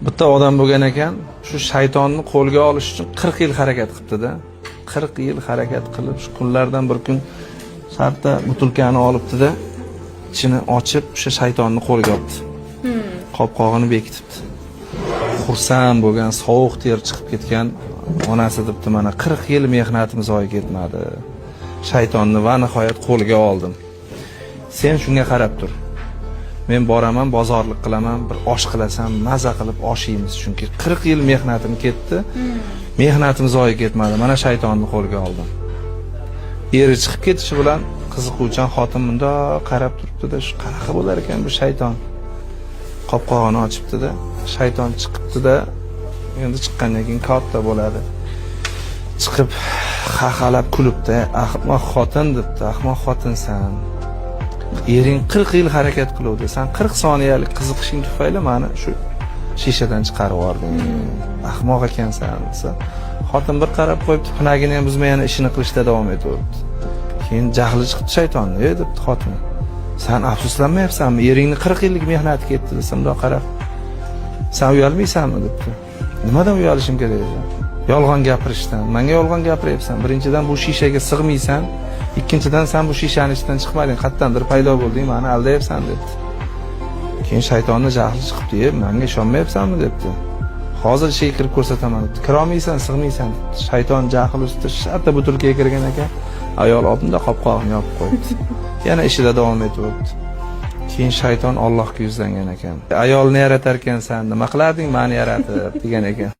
Bitta odam bo'lgan ekan, shu shaytonni qo'lga olish uchun 40 yil harakat qilibdi-da. 40 yil harakat qilib, shu kunlardan bir kun shartta butilkani olibdi-da, ichini ochib, o'sha shaytonni qo'lga olibdi. Qopqog'ini bekitibdi. Xursand bo'lgan, sovuq ter chiqib ketgan onasi debdi, mana 40 yil mehnatimiz zoya ketmadi. Shaytonni va nihoyat qo'lga oldim. Sen shunga qarab tur. Men boraman, bozorlik qilaman, bir osh qilasam, maza qilib osh yeymiz, chunki 40 yil mehnatim ketdi. Mehnatim zoya ketmadi. Mana shaytonni qo'lga oldim. Eri chiqib ketishi bilan qiziquvchan xotin bunda qarab turibdi-da, shu qanaqa bo'lar ekan bu shayton. Qopqog'ini ochibdi-da, shayton chiqibdi-da, endi chiqqandan keyin katta bo'ladi. Chiqib xaxalab kulibdi, "Ahmoq xotin" debdi, "Ahmoq xotinsan. Ering 40 yil harakat qiluvdi. Sen 40 soniyalik qiziqishing tufayli meni shu shishadan chiqarib yubording. Ahmoq ekansan" desa, xotin bir qarab qo'yibdi, pinagini ham buzmay yana ishini qilishda davom etaverdi. Keyin jahli chiqdi shaytonni, debdi xotin. "Sen afsuslanmayapsanmi? Eringni 40 yillik mehnati ketdi" desam, "Bundoq qarab. Sen uyalmaysanmi?" debdi. "Nimadan uyalishim kerak edi? Yolg'on gapirishdan. Menga yolg'on gapiryapsan. Birinchidan bu shishaga sig'maysan. Ikkinchidan sen bu shishaning ichidan chiqmading, qayerdandir paydo bo'lding, meni aldayapsan" debdi. Keyin shaytonni jahli chiqibdi, "Menga ishonmayapsanmi?" debdi. "Hozir ishga kirib ko'rsataman" debdi. "Kirolmaysan, sig'maysan" debdi. Shayton jahl ustida shartta butilkaga kirgan ekan, ayol oldimda qopqog'ini yopib qo'yibdi. Yana ishida davom etaverdi. Keyin shayton Allohga yuzlangan ekan. "Ayolni yaratar ekansan, nima qilarding meni yaratib?" degan ekan.